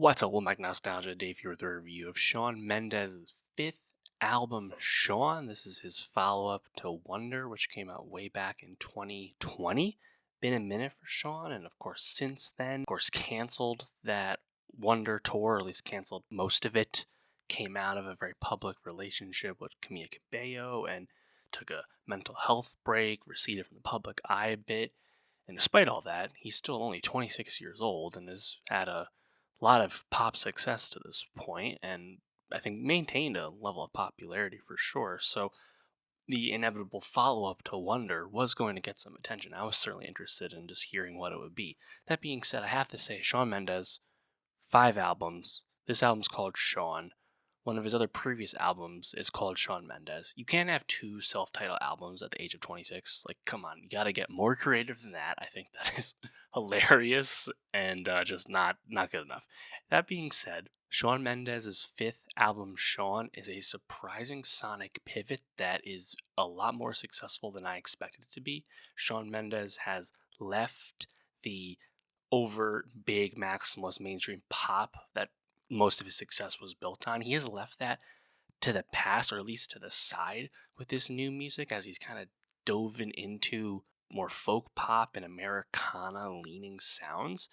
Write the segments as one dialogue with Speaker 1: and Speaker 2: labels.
Speaker 1: What's up, Mike Nostalgia? Dave here with a review of Shawn Mendes' fifth album, Shawn. This is his follow-up to Wonder, which came out way back in 2020. Been a minute for Shawn, and of course, since then, canceled that Wonder tour, or at least canceled most of it. Came out of a very public relationship with Camila Cabello and took a mental health break, receded from the public eye a bit. And despite all that, he's still only 26 years old and has had a lot of pop success to this point, and I think maintained a level of popularity for sure. So the inevitable follow-up to Wonder was going to get some attention. I was certainly interested in just hearing what it would be. That being said, I have to say, Shawn Mendes, 5 albums. This album's called Shawn. One of his other previous albums is called Shawn Mendes. You can't have 2 self-titled albums at the age of 26. Like, come on, you gotta get more creative than that. I think that is hilarious and just not good enough. That being said, Shawn Mendes' fifth album, Shawn, is a surprising sonic pivot that is a lot more successful than I expected it to be. Shawn Mendes has left the over big maximalist mainstream pop that most of his success was built on. He has left that to the past, or at least to the side, with this new music as he's kind of dove into more folk pop and Americana leaning sounds.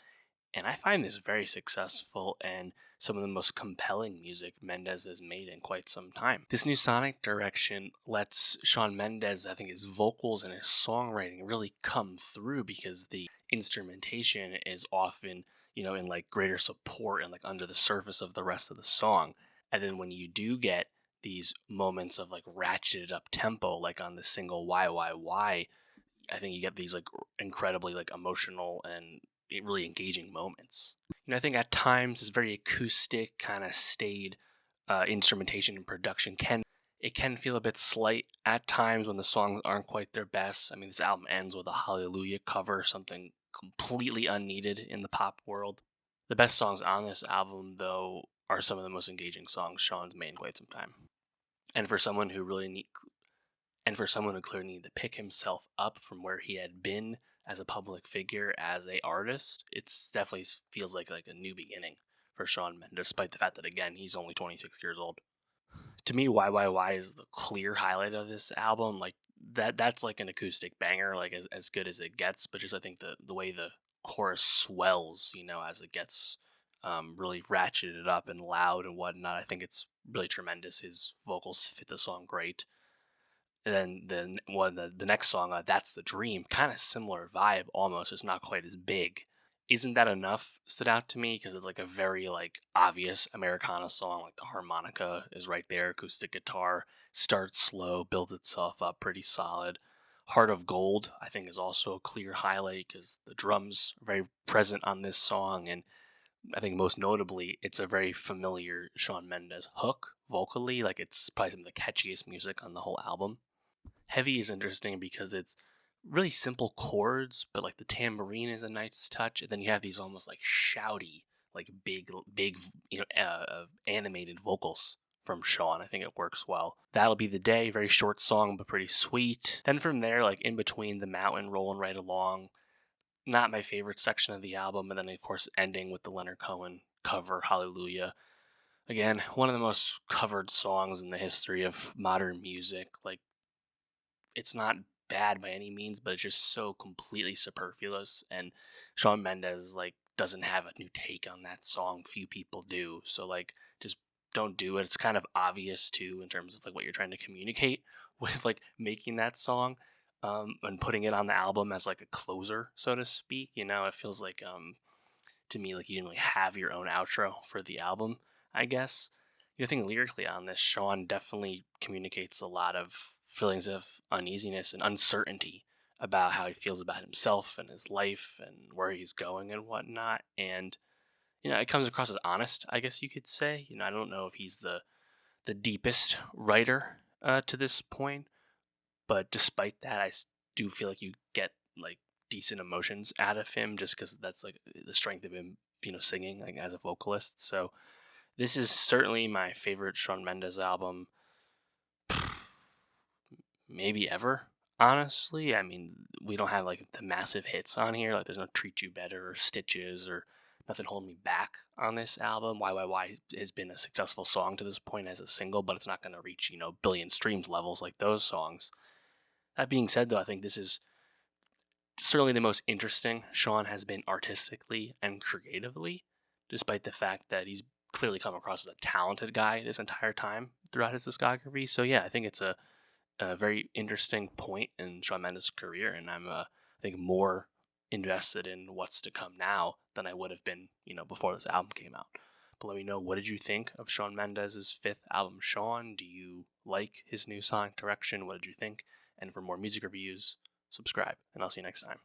Speaker 1: And I find this very successful and some of the most compelling music Mendes has made in quite some time. This new sonic direction lets Shawn Mendes, I think his vocals and his songwriting really come through because the instrumentation is often, in like greater support and like under the surface of the rest of the song. And then when you do get these moments of like ratcheted up tempo, like on the single Why, I think you get these like incredibly like emotional and really engaging moments. I think at times this very acoustic kind of staid instrumentation and production can feel a bit slight at times when the songs aren't quite their best. I mean, this album ends with a Hallelujah cover, something completely unneeded in the pop world. The best songs on this album, though, are some of the most engaging songs Shawn's made in quite some time. And for someone who clearly needed to pick himself up from where he had been as a public figure, as a artist, it's definitely feels like a new beginning for Shawn Mendes, despite the fact that, again, he's only 26 years old. To me, Why is the clear highlight of this album. Like that's like an acoustic banger, like as good as it gets. But just I think the way the chorus swells, as it gets really ratcheted up and loud and whatnot. I think it's really tremendous. His vocals fit the song great. And then the next song, That's the Dream, kind of similar vibe almost. It's not quite as big. Isn't That Enough stood out to me because it's like a very like obvious Americana song. Like the harmonica is right there, acoustic guitar starts slow, builds itself up pretty solid. Heart of Gold, I think, is also a clear highlight because the drums are very present on this song, and I think most notably, it's a very familiar Shawn Mendes hook vocally. Like it's probably some of the catchiest music on the whole album. Heavy is interesting because it's really simple chords, but like the tambourine is a nice touch, and then you have these almost like shouty, like big, animated vocals from Shawn. I think it works well. That'll Be the Day, very short song but pretty sweet. Then from there, like in between the mountain, rolling right along. Not my favorite section of the album, and then of course ending with the Leonard Cohen cover, Hallelujah. Again, one of the most covered songs in the history of modern music. Like it's not bad by any means, but it's just so completely superfluous. And Shawn Mendes like doesn't have a new take on that song. Few people do. So like just don't do it. It's kind of obvious too in terms of like what you're trying to communicate with like making that song. And putting it on the album as like a closer, so to speak. It feels like to me like you didn't really have your own outro for the album, I guess. I think lyrically on this, Shawn definitely communicates a lot of feelings of uneasiness and uncertainty about how he feels about himself and his life and where he's going and whatnot. And it comes across as honest, I guess you could say. I don't know if he's the deepest writer to this point, but despite that, do feel like you get like decent emotions out of him just because that's like the strength of him, singing like as a vocalist. So this is certainly my favorite Shawn Mendes album, maybe ever. Honestly, I mean, we don't have like the massive hits on here. Like, there's no Treat You Better or Stitches or nothing holding me back on this album. Why has been a successful song to this point as a single, but it's not going to reach, billion streams levels like those songs. That being said, though, I think this is certainly the most interesting Shawn has been artistically and creatively, despite the fact that he's clearly come across as a talented guy this entire time throughout his discography. So yeah, I think it's a very interesting point in Shawn Mendes' career, and I think more invested in what's to come now than I would have been, before this album came out. But let me know, what did you think of Shawn Mendes' fifth album, Shawn? Do you like his new sonic direction? What did you think? And for more music reviews, subscribe, and I'll see you next time.